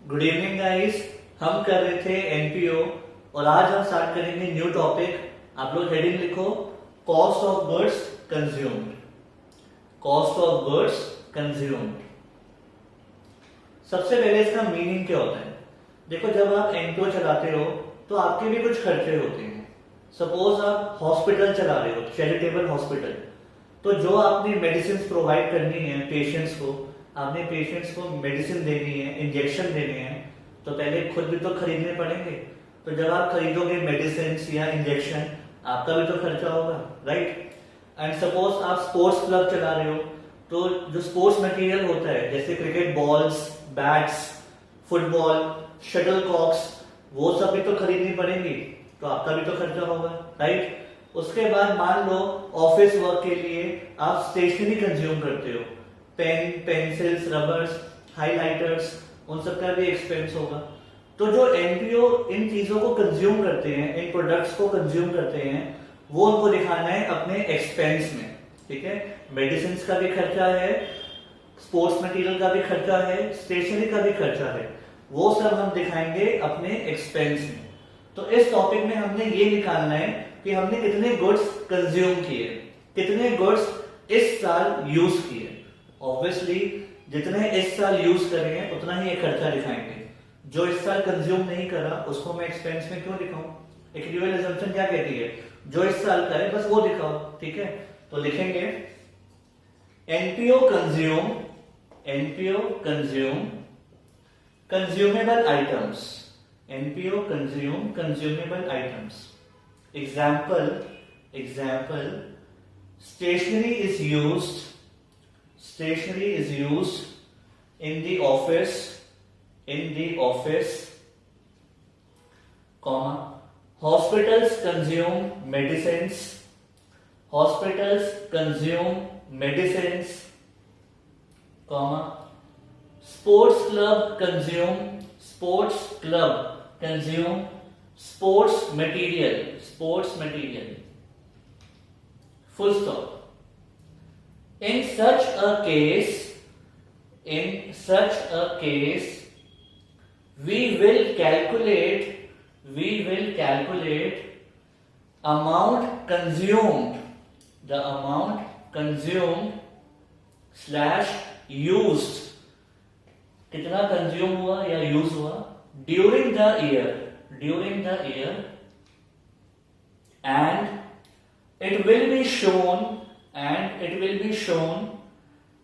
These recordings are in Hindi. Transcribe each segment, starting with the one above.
Good evening guys. हम कर रहे थे एनपीओ और आज हम स्टार्ट करेंगे न्यू टॉपिक। आप लोग हेडिंग लिखो, cost of goods consumed. Cost of goods consumed. सबसे पहले इसका मीनिंग क्या होता है? देखो, जब आप एनपीओ चलाते हो तो आपके भी कुछ खर्चे होते हैं। सपोज आप हॉस्पिटल चला रहे हो, चैरिटेबल हॉस्पिटल, तो जो आपने मेडिसिन प्रोवाइड करनी है पेशेंट्स को, आपने पेशेंट्स को मेडिसिन देनी है, इंजेक्शन देने हैं, तो पहले खुद भी तो खरीदने पड़ेंगे। तो जब आप खरीदोगे मेडिसिन या इंजेक्शन, आपका भी तो खर्चा होगा, राइट? एंड सपोज आप स्पोर्ट्स क्लब चला रहे हो, तो जो स्पोर्ट्स मटेरियल होता है जैसे cricket balls, bats, football, shuttlecocks, वो सब भी तो खरीदनी पड़ेंगी, तो आपका भी तो खर्चा होगा, राइट? उसके बाद मान लो ऑफिस वर्क के लिए आप स्टेशनरी कंज्यूम करते हो, पेन, पेंसिल्स, रबर्स, हाइलाइटर्स, उन सब का भी एक्सपेंस होगा। तो जो एनपीओ इन चीजों को कंज्यूम करते हैं, इन प्रोडक्ट्स को कंज्यूम करते हैं, वो उनको दिखाना है अपने एक्सपेंस में, ठीक है? मेडिसिन का भी खर्चा है, स्पोर्ट्स मटेरियल का भी खर्चा है, स्टेशनरी का भी खर्चा है, वो सब हम दिखाएंगे अपने एक्सपेंस में। तो इस टॉपिक में हमने ये निकालना है कि हमने कितने गुड्स कंज्यूम किए, कितने गुड्स इस साल यूज किए। ऑब्वियसली जितने इस साल यूज करे हैं उतना ही ये खर्चा दिखाएंगे। जो इस साल कंज्यूम नहीं करा उसको मैं एक्सपेंस में क्यों दिखाऊं? एक ड्यूअल असम्पशन क्या कहती है? जो इस साल का है बस वो दिखाओ, ठीक है? तो लिखेंगे NPO consume, NPO consume consumable items, NPO consume consumable items. Example, example, stationery is used, stationery is used in the office, in the office, comma, hospitals consume medicines, hospitals consume medicines, comma, sports club consume, sports club consume sports material, sports material, full stop. In such a case, in such a case, we will calculate amount consumed, the amount consumed slash used, कितना कंज्यूम हुआ या यूज हुआ during the year, during the year, and it will be shown, and it will be shown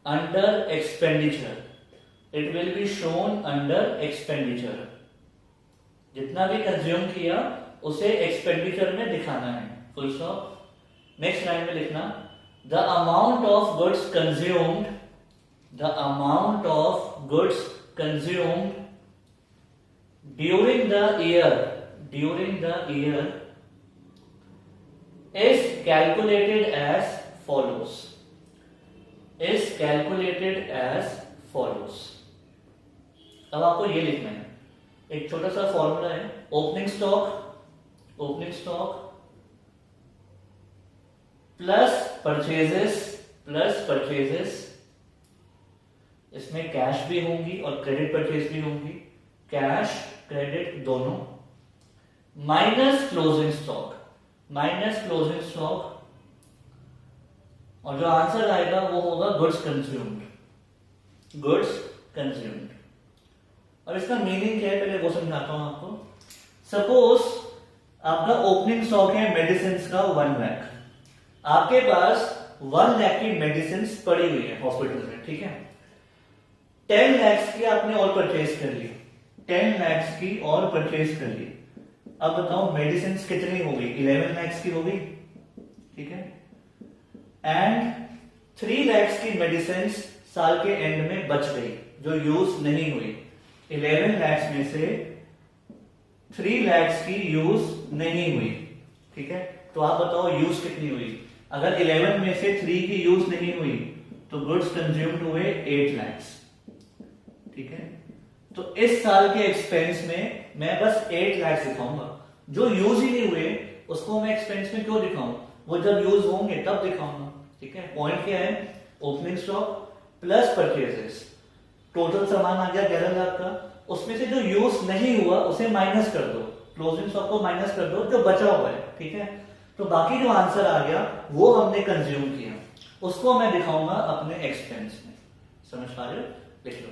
under expenditure, it will be shown under expenditure। जितना भी कंज्यूम किया उसे एक्सपेंडिचर में दिखाना है, फुल स्टॉप। नेक्स्ट लाइन में लिखना the amount of goods consumed, the amount of goods consumed during the year, during the year is calculated as follows, is calculated as follows। अब आपको ये लिखना है, एक छोटा सा फॉर्मूला है, opening stock, opening stock plus purchases, plus purchases, इसमें कैश भी होंगी और क्रेडिट परचेज भी होंगी, कैश क्रेडिट दोनों, minus closing stock, minus closing stock, और जो आंसर आएगा वो होगा गुड्स कंज्यूम्ड, गुड्स कंज्यूम्ड। और इसका मीनिंग क्या है पहले वो समझाता हूं आपको। सपोज आपका ओपनिंग स्टॉक है मेडिसिन का 1 लाख, आपके पास 1 लाख की मेडिसिन पड़ी हुई है हॉस्पिटल में, ठीक है? 10 लाख की आपने और परचेज कर ली, 10 लाख की और परचेज कर ली। अब बताओ मेडिसिन कितनी होगी? 11 लाख की होगी, ठीक है? एंड 3 लाख की मेडिसिन साल के एंड में बच गई जो यूज नहीं हुई। 11 लाख में से 3 लाख की यूज नहीं हुई, ठीक है? तो आप बताओ यूज कितनी हुई? अगर 11 में से 3 की यूज नहीं हुई तो गुड्स कंज्यूम्ड हुए 8 लाख, ठीक है? तो इस साल के एक्सपेंस में मैं बस 8 लाख दिखाऊंगा, जो यूज ही नहीं हुए उसको मैं एक्सपेंस में क्यों दिखाऊं? वो जब यूज होंगे तब दिखाऊंगा, ठीक है? पॉइंट क्या है? Opening stock plus purchases total सामान आ गया 11 लाख का, उसमें से जो यूज नहीं हुआ उसे माइनस कर दो, क्लोजिंग स्टॉक को माइनस कर दो, जो बचा हुआ है, ठीक है। तो बाकी जो आंसर आ गया वो हमने कंज्यूम किया, उसको मैं दिखाऊंगा अपने एक्सपेंस में। समझ पा रहे हो? लिख लो।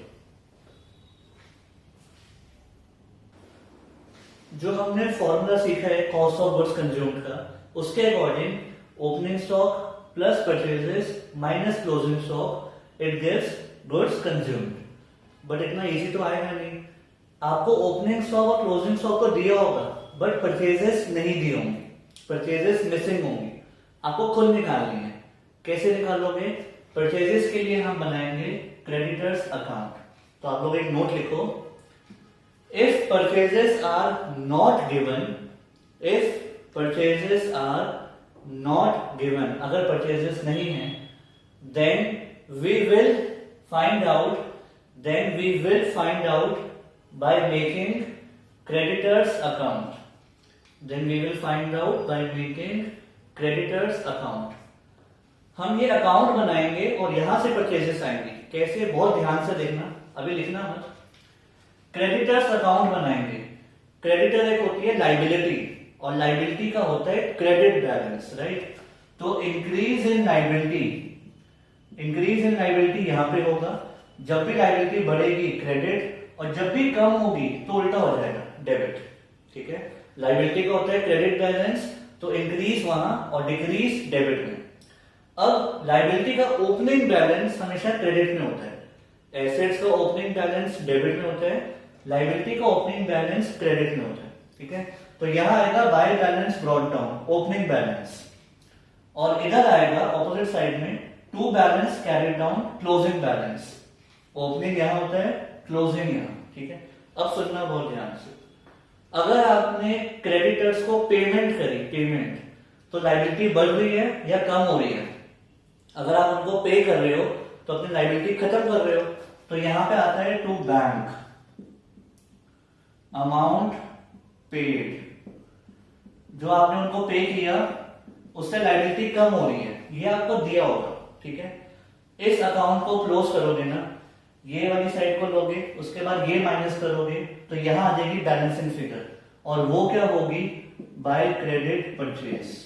जो हमने फॉर्मूला सीखा है कॉस्ट ऑफ गुड्स कंज्यूम्ड का, उसके according opening stock plus purchases minus closing stock it gives goods consumed. But इतना इजी तो आएगा नहीं। आपको ओपनिंग स्टॉक और क्लोजिंग स्टॉक तो दिया होगा, बट परचेजेस नहीं दिए होंगे, परचेजेस मिसिंग होंगी, आपको खुद निकालनी है। कैसे निकालोगे? परचेजेस के लिए हम बनाएंगे क्रेडिटर्स अकाउंट। तो आप लोग एक नोट लिखो, if purchases are not given, if purchases are not given, अगर परचेजेस नहीं है, then we will find out, then we will find out by making creditors account, then we will find out by making creditors account। हम ये अकाउंट बनाएंगे और यहां से परचेजेस आएंगे। कैसे? बहुत ध्यान से देखना, अभी लिखना मत। क्रेडिटर्स अकाउंट बनाएंगे। क्रेडिटर एक होती है लाइबिलिटी, और लाइबिलिटी का होता है क्रेडिट बैलेंस, राइट। तो increase in liability, increase in liability यहां पे होगा। जब भी लाइबिलिटी बढ़ेगी क्रेडिट, और जब भी कम होगी तो उल्टा हो जाएगा डेबिट, ठीक है। लाइबिलिटी का होता है क्रेडिट बैलेंस, तो इंक्रीज वहां और डिक्रीज डेबिट में। अब लाइबिलिटी का ओपनिंग बैलेंस हमेशा क्रेडिट में होता है, एसेट्स का ओपनिंग बैलेंस डेबिट में होता है, लाइबिलिटी का ओपनिंग बैलेंस क्रेडिट में होता है, ठीक है। तो यहां आएगा by balance brought down, opening balance, और इधर आएगा ऑपोजिट साइड में to balance carried down, closing balance. Opening यहां होता है, क्लोजिंग यहां, ठीक है। अब सुनना बहुत ध्यान से, अगर आपने क्रेडिटर्स को पेमेंट करी, पेमेंट, तो लाइबिलिटी बढ़ रही है या कम हो रही है? अगर आप उनको पे कर रहे हो तो अपनी लाइबिलिटी खत्म कर रहे हो। तो यहां पे आता है टू बैंक, अमाउंट पेड, जो आपने उनको पे किया उससे लाइबिलिटी कम हो रही है, ये आपको दिया होगा, ठीक है। इस अकाउंट को क्लोज करोगे ना, ये वाली साइड को लोगे, उसके बाद ये माइनस करोगे, तो यहां आ जाएगी बैलेंसिंग फिगर, और वो क्या होगी? By credit purchase.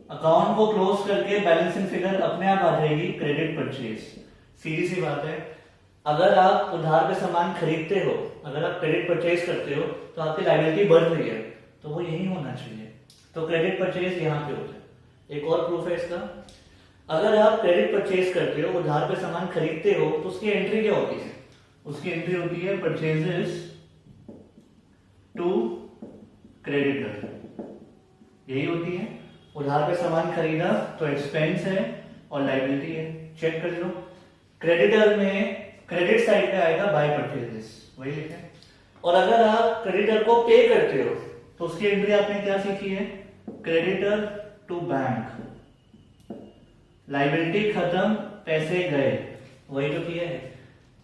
अकाउंट को क्लोज करके बैलेंसिंग फिगर अपने आप आ जाएगी क्रेडिट परचेज। सीधी सी बात है, अगर आप उधार पे सामान खरीदते हो, अगर आप क्रेडिट परचेज करते हो, तो आपकी लायबिलिटी बढ़ रही है, तो वो यही होना चाहिए। तो क्रेडिट परचेज यहां पे होता है। एक और प्रूफ है इसका, अगर आप क्रेडिट परचेज करते हो, उधार पे सामान खरीदते हो, तो उसकी एंट्री क्या होती है? उसकी एंट्री होती है परचेजेस टू क्रेडिटर, यही होती है। उधार पे सामान खरीदा तो एक्सपेंस है और लायबिलिटी है, चेक कर लो। क्रेडिटर में क्रेडिट साइड पे आएगा बाय परचेजेस, वही लिखा है। और अगर आप क्रेडिटर को पे करते हो तो उसकी एंट्री आपने क्या सीखी है? क्रेडिटर टू बैंक, लायबिलिटी खत्म, पैसे गए, वही तो किया है।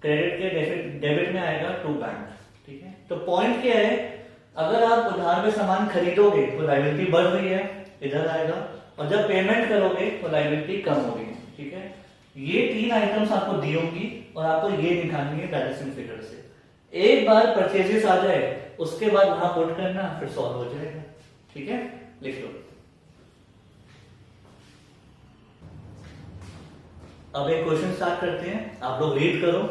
क्रेडिट के डेबिट में आएगा टू बैंक, ठीक है। तो पॉइंट क्या है, अगर आप उधार पे सामान खरीदोगे तो लायबिलिटी बढ़ रही है, इधर आएगा, और जब पेमेंट करोगे तो लायबिलिटी कम होगी, ठीक है। ये तीन आइटम्स आपको दी होंगी और आपको ये निकालनी है बैलेंसिंग फिगर से। एक बार परचेजेस आ जाए उसके बाद वहां पुट करना, फिर सॉल्व हो जाएगा, ठीक है। लिख लो। अब एक क्वेश्चन स्टार्ट करते हैं, आप लोग रीड करो।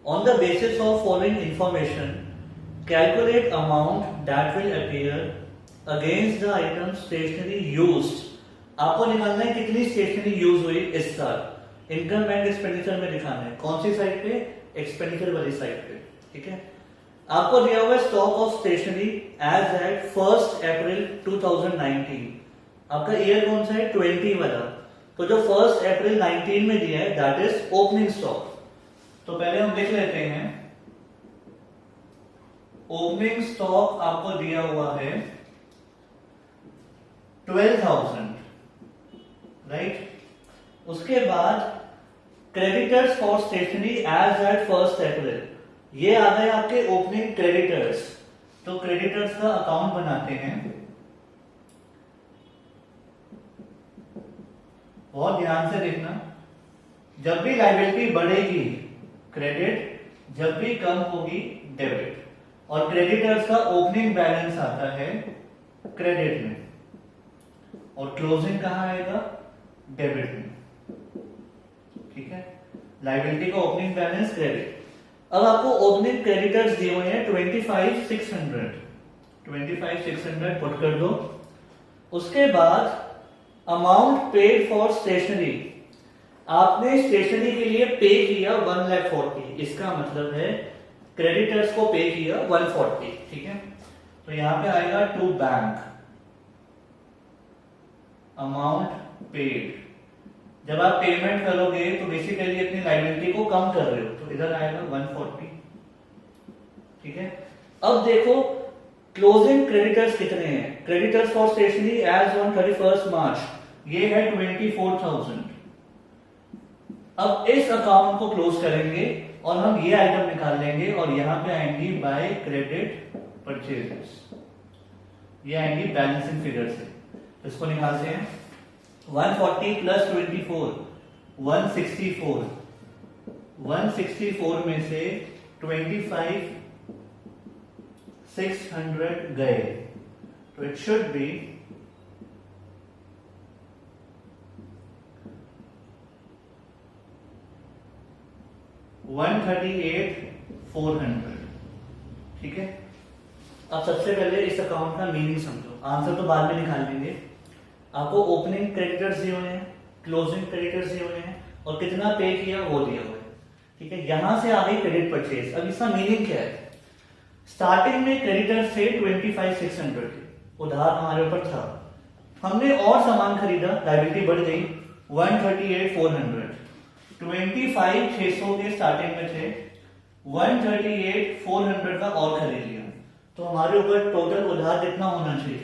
On the basis of following information, calculate amount that will appear against the item stationery used। आपको निकालना है कितनी स्टेशनरी यूज हुई इस साल। इनकम एंड एक्सपेंडिचर में दिखाना है, कौन सी साइड पे? एक्सपेंडिचर वाली साइड पे, ठीक है। आपको दिया हुआ है stock of stationery as at 1 April 2019। आपका ईयर कौन सा है? 20 वाला। तो जो 1 अप्रैल 19 में दिया है दैट इज ओपनिंग स्टॉक। तो पहले हम लिख लेते हैं, ओपनिंग स्टॉक आपको दिया हुआ है 12,000, राइट। उसके बाद creditors for stationery as at 1 April, ये आ गए आपके ओपनिंग क्रेडिटर्स। तो क्रेडिटर्स का अकाउंट बनाते हैं, बहुत ध्यान से देखना, जब भी लायबिलिटी बढ़ेगी क्रेडिट, जब भी कम होगी डेबिट। और क्रेडिटर्स का ओपनिंग बैलेंस आता है क्रेडिट में और क्लोजिंग कहां आएगा, डेबिट में। ठीक है, लायबिलिटी का ओपनिंग बैलेंस क्रेडिट। अब आपको ओपनिंग क्रेडिटर्स दिए हुए हैं 25,600, 25,600 पुट कर दो। उसके बाद अमाउंट पेड फॉर स्टेशनरी, आपने स्टेशनरी के लिए पे किया 1,40,000, इसका मतलब है क्रेडिटर्स को पे किया 140। ठीक है, तो यहां पे आएगा टू बैंक अमाउंट पेड। जब आप पेमेंट करोगे तो बेसिकली अपनी लायबिलिटी को कम कर रहे हो, तो इधर आएगा 140। ठीक है, अब देखो क्लोजिंग क्रेडिटर्स कितने हैं। Creditors for stationery as on 31 March, ये है 24,000। अब इस अकाउंट को क्लोज करेंगे और हम ये आइटम निकाल लेंगे और यहां पे आएंगी बाय क्रेडिट परचेजेस, ये आएंगी बैलेंसिंग फिगर से। इसको निकालते हैं, 140 प्लस 24 164, 164 में से 25,600 गए, तो इट शुड बी 138,400। ठीक है, अब सबसे पहले इस अकाउंट का मीनिंग समझो, आंसर तो बाद में निकाल लेंगे। आपको ओपनिंग क्रेडिटर्स दिए हुए हैं, क्लोजिंग क्रेडिटर्स दिए हुए हैं और कितना पे किया वो दिया हुआ है। ठीक है, यहां से आ गई क्रेडिट परचेज। अब इसका मीनिंग क्या है, स्टार्टिंग में क्रेडिटर्स थे 25,600 के, उधार हमारे ऊपर था, हमने और सामान खरीदा, लायबिलिटी बढ़ गई 138,400। 25,600 के स्टार्टिंग में थे, 138,400 का और खरीद लिया, तो हमारे ऊपर टोटल उधार कितना होना चाहिए,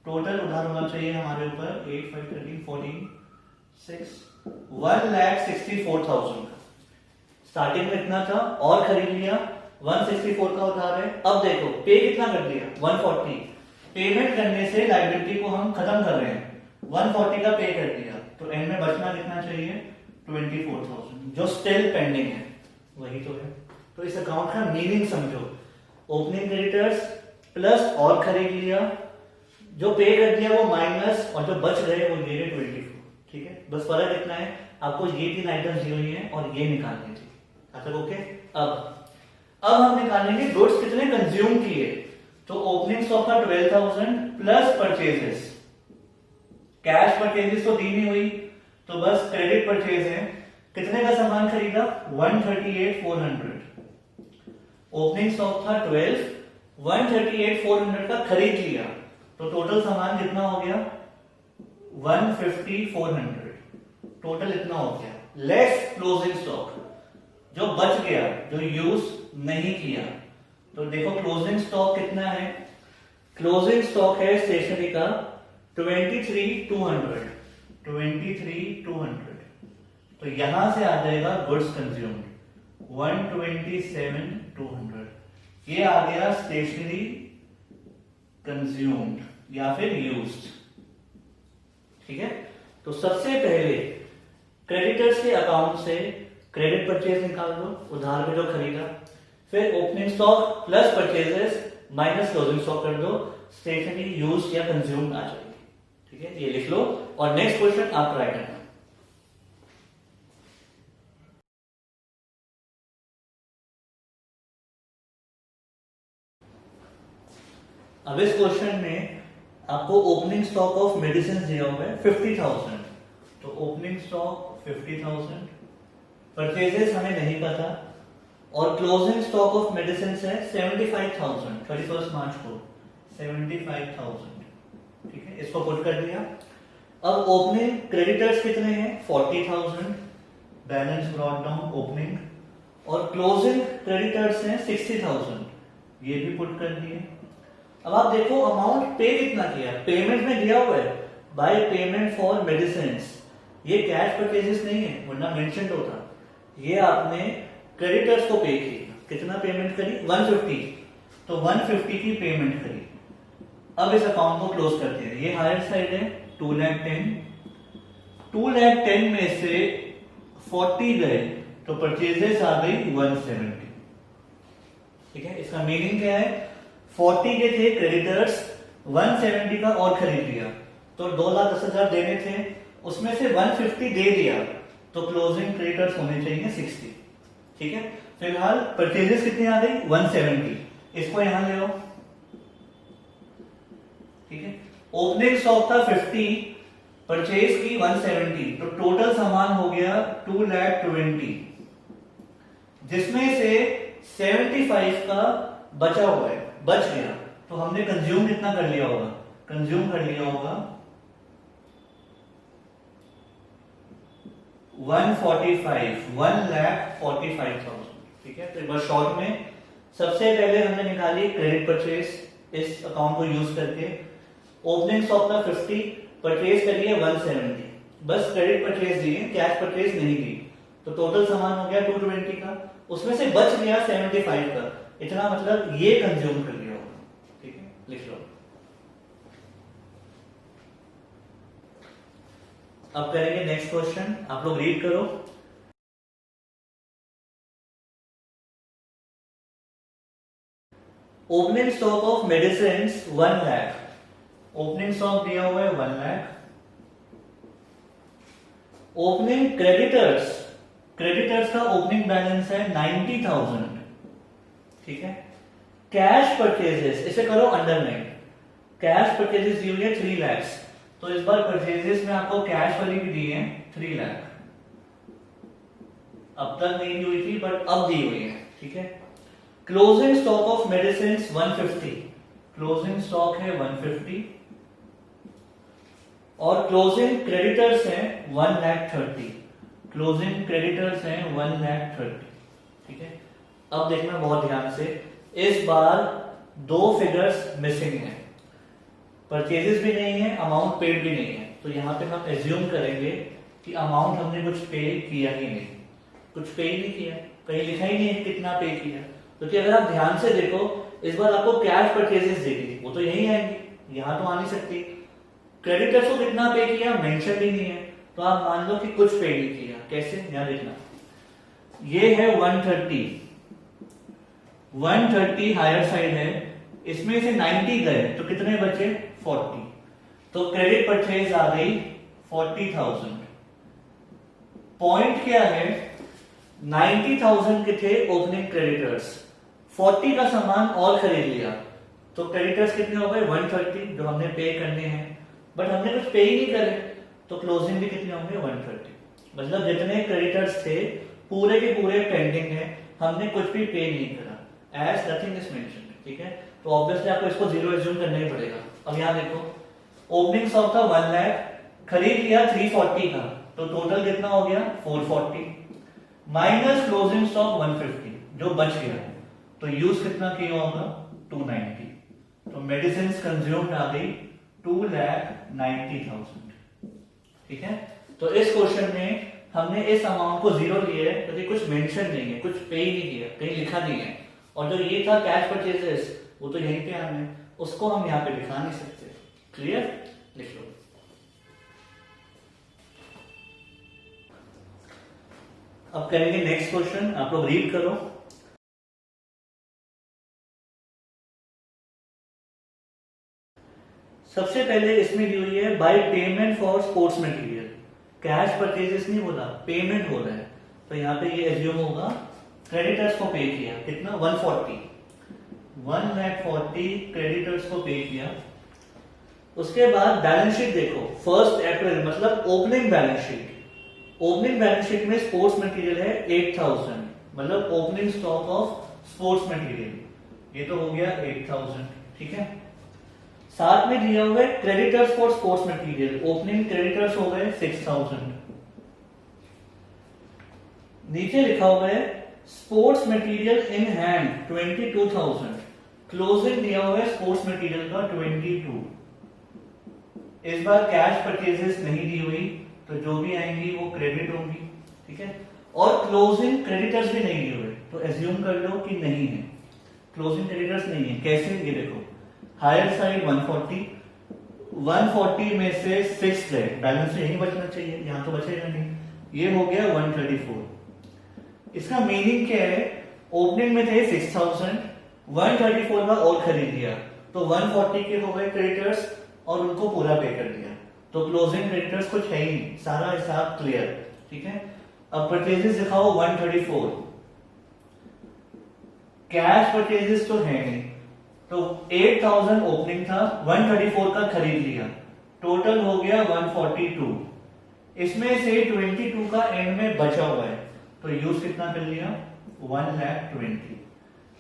टोटल उधार होना चाहिए हमारे ऊपर 8, 5, 13, 14, 6, 1,64,000 का। स्टार्टिंग में इतना था और खरीद लिया, 164 का उधार है। अब देखो पे कितना कर दिया, 140। पेमेंट करने से लायबिलिटी को हम खत्म कर रहे हैं, 140 का पे कर दिया, तो एंड में बचना कितना चाहिए, 24,000, जो स्टिल पेंडिंग है, वही तो है। तो इस अकाउंट का मीनिंग समझो, ओपनिंग क्रेडिटर्स प्लस और खरीद लिया, जो पे कर दिया वो माइनस, और जो बच गए वो ये 24। ठीक है, बस फर्क इतना है, आपको ये 3 आइटम्स दी हुई हैं और ये निकालनी थी। अच्छा ओके, अब हम निकालेंगे गुड्स कितने कंज्यूम किए। तो ओपनिंग स्टॉक का 12,000 प्लस परचेजेस, कैश परचेजेस तो 3 ही हुई, तो बस क्रेडिट परचेज है। कितने का सामान खरीदा, 138,400। ओपनिंग स्टॉक था 12, 138,400 का खरीद लिया, तो टोटल सामान कितना हो गया, 150,400। टोटल इतना हो गया, लेस क्लोजिंग स्टॉक, जो बच गया, जो यूज नहीं किया। तो देखो क्लोजिंग स्टॉक कितना है, क्लोजिंग स्टॉक है स्टेशनरी का 23,200, 23,200। तो यहां से आ जाएगा गुड्स कंज्यूम्ड 127,200, ये आ गया स्टेशनरी कंज्यूम्ड या फिर यूज्ड। ठीक है, तो सबसे पहले क्रेडिटर्स के अकाउंट से क्रेडिट परचेज निकाल दो, उधार में जो खरीदा, फिर opening stock plus purchases minus closing stock कर दो, स्टेशनरी यूज्ड या कंज्यूम्ड आ जाएगी। ठीक है, ये लिख लो और नेक्स्ट क्वेश्चन आप ट्राई करना। अब इस क्वेश्चन में आपको ओपनिंग स्टॉक ऑफ मेडिसिन दिया हुआ है 50,000, तो ओपनिंग स्टॉक 50,000, परचेजेस हमें नहीं पता, और क्लोजिंग स्टॉक ऑफ मेडिसिन है 75,000 31 मार्च को 75,000। ठीक है, इसको पुट कर दिया। अब ओपनिंग क्रेडिटर्स कितने हैं, 40,000, बैलेंस ब्रॉट डाउन ओपनिंग, और क्लोजिंग क्रेडिटर्स हैं 60,000, ये भी पुट कर दिए। अब आप देखो अमाउंट पे कितना किया, पेमेंट में दिया हुआ है बाय पेमेंट फॉर मेडिसिन, ये कैश परचेजेस नहीं है वरना मेंशन होता। ये आपने क्रेडिटर्स को पे किया, कितना पेमेंट करी, 150, तो 150 की पेमेंट करी। अब इस अकाउंट को क्लोज करते हैं, ये हायर साइड है 210, 2,10,000 में से 40 गए तो परचेजेस आ गई 170। ठीक है, इसका मीनिंग क्या है, 40 के थे क्रेडिटर्स, 170 का और खरीद लिया, तो 2,10,000 देने थे, उसमें से 150 दे दिया, तो क्लोजिंग क्रेडिटर्स होने चाहिए 60। ठीक है, फिलहाल परचेजेस कितनी आ गई 170, इसको यहां ले आओ। ठीक है, ओपनिंग स्टॉक था 50, परचेज की 170, तो टोटल सामान हो गया 2,20,000, जिसमें से 75 का बचा हुआ है, बच गया, तो हमने कंज्यूम कितना कर लिया होगा, कंज्यूम कर लिया होगा 1,45,000। ठीक है, तो एक बार शॉर्ट में सबसे पहले हमने निकाली क्रेडिट परचेज, इस अकाउंट को यूज करके। ओपनिंग स्टॉक था 50, परचेज करिए 170, बस क्रेडिट परचेज दिए, कैश परचेज नहीं दी, तो टोटल सामान हो गया 220 का, उसमें से बच गया 75 का, इतना मतलब ये कंज्यूम कर लिया होगा। ठीक है, लिख लो। अब करेंगे नेक्स्ट क्वेश्चन, आप लोग रीड करो। Opening stock of medicine 1 lakh, opening stock दिया हुआ है 1 लाख। ओपनिंग क्रेडिटर्स, क्रेडिटर्स का ओपनिंग बैलेंस है 90,000। ठीक है, कैश परचेजेस, इसे करो अंडरलाइन, कैश परचेजेस दी हुई है 3 लाख, तो इस बार परचेजेस में आपको कैश वाली भी दी है 3 लाख, अब तक नहीं दी हुई थी बट अब दी हुई है। ठीक है, closing stock of medicine 150, closing stock है 150, और क्लोजिंग क्रेडिटर्स हैं 1,30,000, क्लोजिंग क्रेडिटर्स हैं 1,30,000। ठीक है, अब देखना बहुत ध्यान से, इस बार दो फिगर्स मिसिंग हैं, परचेजेस भी नहीं है, अमाउंट पेड भी नहीं है, तो यहां पे हम एज्यूम करेंगे कि अमाउंट हमने कुछ पे किया ही नहीं, कुछ पे ही नहीं किया, कहीं लिखा ही नहीं है कितना पे किया, क्योंकि अगर आप ध्यान से देखो इस बार आपको कैश परचेजेस देगी, वो तो यही आएंगी, यहां तो आ नहीं सकती। क्रेडिटर्स को कितना पे किया मेंशन ही नहीं है, तो आप मान लो कि कुछ पे नहीं किया, कैसे, यहां देखना, ये है 130 हायर साइड है, इसमें से 90 गए तो कितने बचे 40, तो क्रेडिट परचेज आ गई 40,000। पॉइंट क्या है, 90,000 के थे ओपनिंग क्रेडिटर्स, 40 का सामान और खरीद लिया, तो क्रेडिटर्स कितने हो गए 130 जो हमने पे करने हैं, बट हमने कुछ पे ही नहीं करे, तो क्लोजिंग भी कितने होंगे 130, मतलब जितने क्रेडिटर्स थे पूरे के पूरे पेंडिंग है, हमने कुछ भी पे नहीं करा, एज नथिंग इज मेंशन्ड। ठीक है, तो ऑब्वियसली आपको इसको जीरो एज्यूम करना ही पड़ेगा। अब यहां देखो, ओपनिंग स्टॉक था 1 लाख, खरीद लिया 340 का, तो टोटल कितना हो गया 440, माइनस क्लोजिंग स्टॉक 150 जो बच गया, तो यूज कितना किया होगा 290, तो मेडिसिन कंज्यूम्ड आ गई 2,90,000। ठीक है, तो इस क्वेश्चन में हमने इस अमाउंट को जीरो लिया है क्योंकि कुछ मेंशन नहीं है, कुछ पे ही नहीं किया, कहीं लिखा नहीं है, और जो ये था कैश परचेजेस वो तो यहीं पे आना है, उसको हम यहाँ पे लिखा नहीं सकते। क्लियर, लिख लो। अब करेंगे नेक्स्ट क्वेश्चन, आप लोग रीड करो। सबसे पहले इसमें दी हुई है by payment for sports material, cash purchases नहीं बोला, पेमेंट बोला है, तो यहाँ पे ये एज्यूम होगा क्रेडिटर्स को पे किया, कितना 140 क्रेडिटर्स को पे किया। उसके बाद बैलेंस शीट देखो, 1 अप्रैल मतलब opening balance sheet, opening balance sheet में स्पोर्ट्स मटेरियल है 8,000, मतलब opening stock of sports material, ये तो हो गया 8,000। ठीक है, साथ में दिया हुआ है creditors for sports material, opening creditors हो गए 6,000, नीचे लिखा हुआ है sports material in hand 22,000, closing दिया हुआ है स्पोर्ट्स मटेरियल का 22। इस बार कैश परचेजेस नहीं दी हुई, तो जो भी आएंगी वो क्रेडिट होंगी। ठीक है, और क्लोजिंग क्रेडिटर्स भी नहीं दिए हुए, तो एज्यूम कर लो कि नहीं है, क्लोजिंग क्रेडिटर्स नहीं है। कैसे, ये देखो हायर साइड 140, 140 में से 6 गए, बैलेंस यही बचना चाहिए, यहां तो बचेगा नहीं, ये हो गया 134। इसका मीनिंग क्या है, ओपनिंग में थे 6000, 134 का और खरीद लिया तो 140 के हो गए क्रेडिटर्स और उनको पूरा पे कर दिया, तो क्लोजिंग क्रेडिटर्स कुछ है ही नहीं, सारा हिसाब क्लियर। ठीक है, अब परचेजेस दिखाओ 134, कैश परचेजेस तो है नहीं, तो 8000 ओपनिंग था, 134 का खरीद लिया, टोटल हो गया 142। इसमें से 22 का एंड में बचा हुआ है, तो यूज कितना कर लिया, 1,20,000,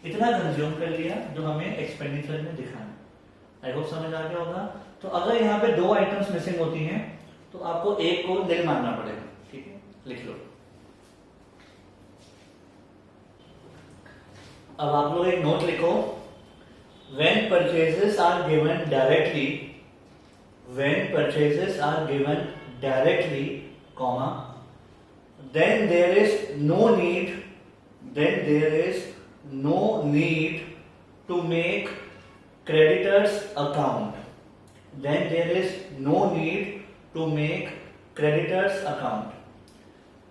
इतना कंज्यूम कर लिया जो हमें एक्सपेंडिचर में दिखाना। आई होप समझ आ गया होगा। तो अगर यहाँ पे 2 आइटम्स मिसिंग होती हैं तो आपको एक को निल मानना पड़ेगा। ठीक है, लिख लो। अब आप लोग एक नोट लिखो, when purchases are given directly, comma, then there is no need to make creditors account.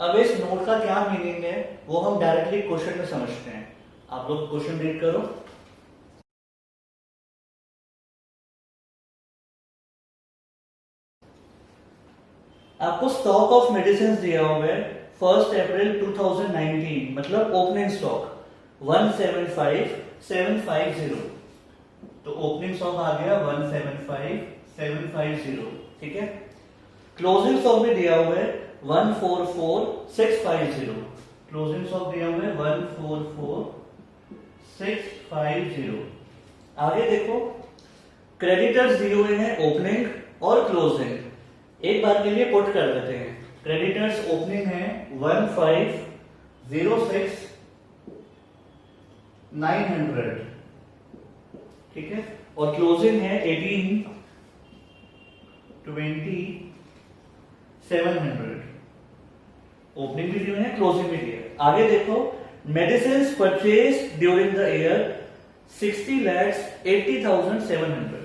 अब इस नोट का क्या मीनिंग है वो हम डायरेक्टली क्वेश्चन में समझते हैं। आप लोग क्वेश्चन रीड करो। आपको स्टॉक ऑफ मेडिसिन दिया हुआ है 1 अप्रैल 2019, मतलब ओपनिंग स्टॉक 175,750, तो ओपनिंग स्टॉक आ गया 175,750। ठीक है, क्लोजिंग स्टॉक भी दिया हुआ है 144,650, क्लोजिंग स्टॉक दिया हुआ है 144,650। आगे देखो, क्रेडिटर्स दिए हुए हैं ओपनिंग और क्लोजिंग, एक बार के लिए पुट कर देते हैं। क्रेडिटर्स ओपनिंग है 15,06,900, ठीक है, और क्लोजिंग है 18,20,700। ओपनिंग भी दिए हैं, क्लोजिंग भी दिया है। आगे देखो, medicine purchase during the year 60,80,700।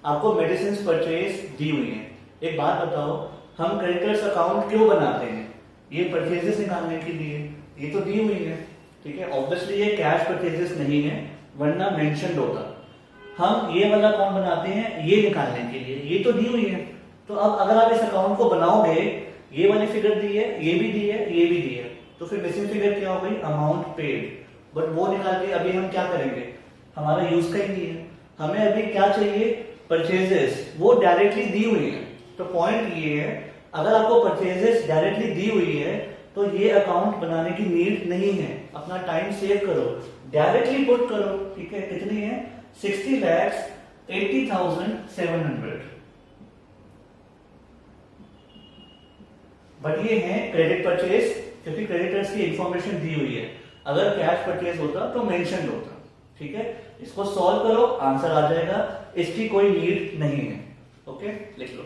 आपको मेडिसिन परचेज दी हुई है। एक बात बताओ, हम क्रेडिटर्स अकाउंट क्यों बनाते हैं? ये परचेजेस निकालने के लिए, ये तो दी हुई है। ठीक है, ऑब्वियसली ये कैश परचेजेस नहीं है, वरना मेंशन्ड होता। हम ये वाला अकाउंट बनाते हैं ये निकालने के लिए, ये तो दी हुई है। तो अब अगर आप इस अकाउंट को बनाओगे, ये वाली फिगर दी है, ये भी दी है, ये भी दी है, तो फिर मिसिंग फिगर क्या हो गई, अमाउंट पेड। बट वो निकाल के अभी हम क्या करेंगे, हमारा यूज का ही नहीं है। हमें अभी क्या चाहिए, परचेजेस, वो डायरेक्टली दी हुई है। तो पॉइंट ये है, अगर आपको परचेजेस डायरेक्टली दी हुई है तो ये अकाउंट बनाने की नीड नहीं है। अपना टाइम सेव करो, डायरेक्टली पुट करो। ठीक है, कितनी है, 60,80,700। बट ये है क्रेडिट परचेज, क्योंकि क्रेडिटर्स की इंफॉर्मेशन दी हुई है। अगर कैश परचेज होता तो मेंशन होता। ठीक है, इसको सॉल्व करो, आंसर आ जाएगा, इसकी कोई नीड नहीं है। ओके, लिख लो।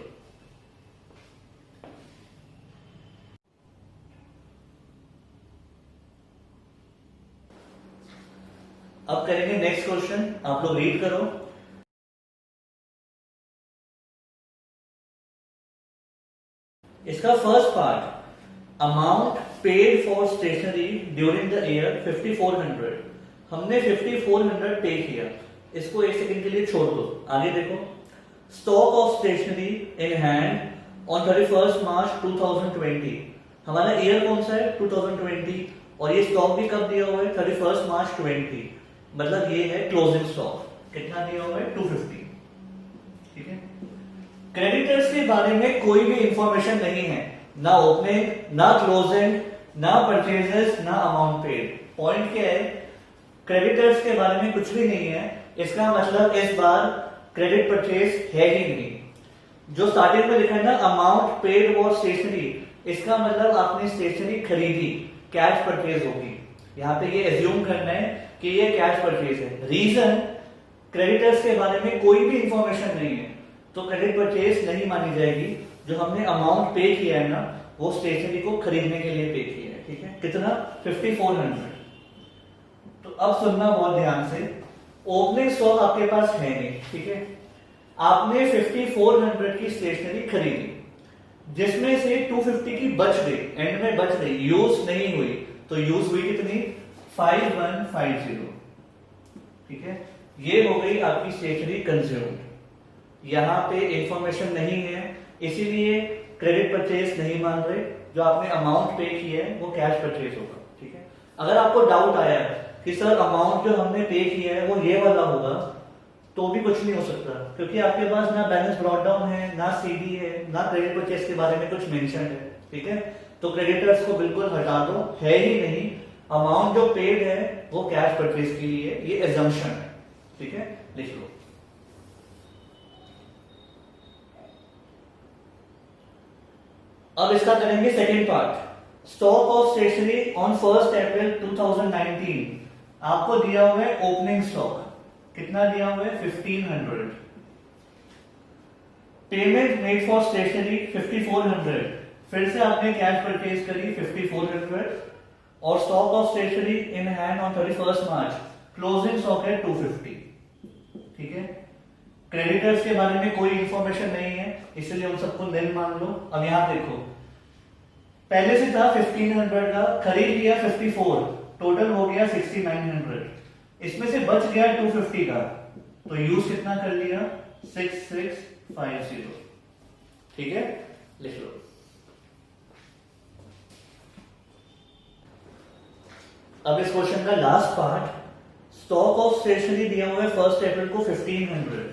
अब करेंगे नेक्स्ट क्वेश्चन, आप लोग रीड करो। इसका first part, amount paid for stationery during the year 5400। हमने 5400 पे किया, इसको एक सेकंड के लिए छोड़ दो। आगे देखो, stock of stationery in hand on 31 March 2020। हमारा ईयर कौन सा है, 2020, और ये स्टॉक भी कब दिया हुआ है, 31 मार्च 20, मतलब ये है क्लोजिंग स्टॉक। कितना दिया हुआ है, 250। ठीक है, क्रेडिटर्स के बारे में कोई भी इंफॉर्मेशन नहीं है, ना ओपनिंग, ना क्लोजिंग, ना परचेजेस, ना अमाउंट पेड। पॉइंट क्या है, क्रेडिटर्स के बारे में कुछ भी नहीं है, इसका मतलब इस बार क्रेडिट परचेज है ही नहीं। जो स्टार्टिंग में लिखा है ना, अमाउंट पेड फॉर स्टेशनरी, इसका मतलब आपने स्टेशनरी खरीदी, कैश परचेज होगी। यहाँ पे ये एज्यूम करना है कि ये कैश परचेज है। रीजन, क्रेडिटर्स के बारे में कोई भी इंफॉर्मेशन नहीं है, तो क्रेडिट परचेज नहीं मानी जाएगी। जो हमने अमाउंट पे किया है ना, वो स्टेशनरी को खरीदने के लिए पे किया है। ठीक है, कितना, 5400। तो अब सुनना बहुत ध्यान से, ओपनिंग स्टॉक आपके पास है नहीं। ठीक है, आपने 5400 की स्टेशनरी खरीदी, जिसमें से 250 की बच गई, एंड में बच गई, यूज नहीं हुई, तो यूज हुई कितनी? 5150। ठीक है, ये हो गई आपकी स्टेशनरी कंज्यूम्ड। यहां पे इंफॉर्मेशन नहीं है, इसीलिए क्रेडिट परचेज नहीं मान रहे। जो आपने अमाउंट पे किया है वो कैश परचेज होगा। ठीक है, अगर आपको डाउट आया कि सर अमाउंट जो हमने पे किया है वो ये वाला होगा, तो भी कुछ नहीं हो सकता, क्योंकि आपके पास ना बैलेंस ब्रॉट डाउन है, ना सीडी है, ना क्रेडिट परचेज के बारे में कुछ मेंशन है। ठीक है, तो क्रेडिटर्स को बिल्कुल हटा दो, है ही नहीं। अमाउंट जो पेड है वो कैश परचेज के लिए, ये एजम्पशन है। ठीक है, लिख लो। अब इसका करेंगे second part. Stock of stationery on 1 April 2019। आपको दिया हुआ है ओपनिंग स्टॉक, कितना दिया हुआ है? 1500। Payment made for stationery 5400। फिर से आपने कैश परचेज करी 5400, और stock of stationery in hand on 31 March, closing stock है 250। ठीक है, क्रेडिटर्स के बारे में कोई इंफॉर्मेशन नहीं है, इसलिए उन सबको निल मान लो। अब यहां देखो, पहले से था 1500 का, खरीद लिया 54, टोटल हो गया 6900, इसमें से बच गया 250 का, तो यूज कितना कर लिया? 6650। ठीक है, लिख लो। अब इस क्वेश्चन का last part. Stock of stationery दिया हुआ है 1 अप्रैल को 1500,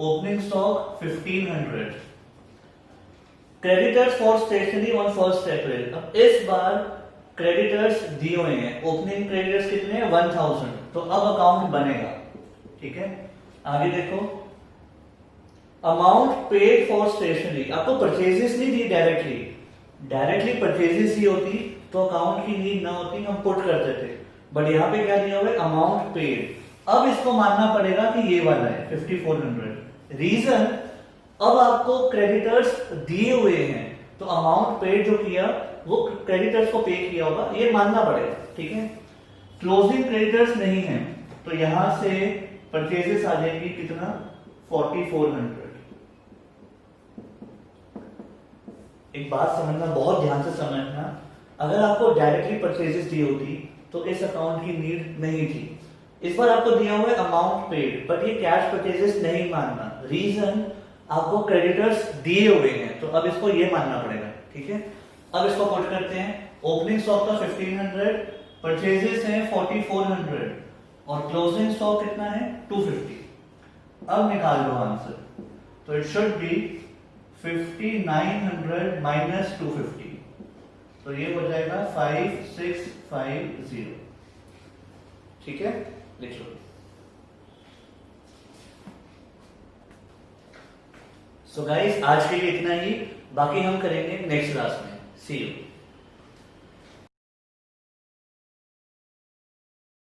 opening stock 1500, creditors for stationery on 1 April. अब इस बार क्रेडिटर्स दिए हुए हैं, ओपनिंग क्रेडिटर्स कितने हैं? 1000, तो अब अकाउंट बनेगा। ठीक है, आगे देखो, अमाउंट पेड फॉर स्टेशनरी। आपको परचेजेस नहीं दी डायरेक्टली, डायरेक्टली परचेजेस ही होती तो अकाउंट की नीड ना होती, हम पुट करते थे, बट यहां पे क्या दिया हुआ है? Amount paid. अब इसको मानना पड़ेगा कि ये वाला है 5400। रीजन, अब आपको क्रेडिटर्स दिए हुए हैं, तो अमाउंट पेड जो किया वो क्रेडिटर्स को पे किया होगा, ये मानना पड़ेगा। ठीक है, क्लोजिंग क्रेडिटर्स नहीं है, तो यहां से परचेजेस आ जाएगी कितना? 4400। एक बात समझना, बहुत ध्यान से समझना, अगर आपको डायरेक्टली परचेजेस दी होती तो इस अकाउंट की नीड नहीं थी। इस बार आपको दिया हुआ है अमाउंट पेड, बट ये कैश परचेजेस नहीं मानना। रीजन, आपको क्रेडिटर्स दिए हुए हैं, तो अब इसको ये मानना पड़ेगा। ठीक है, अब इसको पुट करते हैं। ओपनिंग स्टॉक का 1500, परचेजेस है 4400, और क्लोजिंग स्टॉक कितना है? 250। अब निकाल लो आंसर, तो इट शुड बी 5900 माइनस 250, तो ये हो जाएगा 5650। ठीक है, लिख लो। सो गाइस, आज के लिए इतना ही, बाकी हम करेंगे नेक्स्ट क्लास में। सी यू।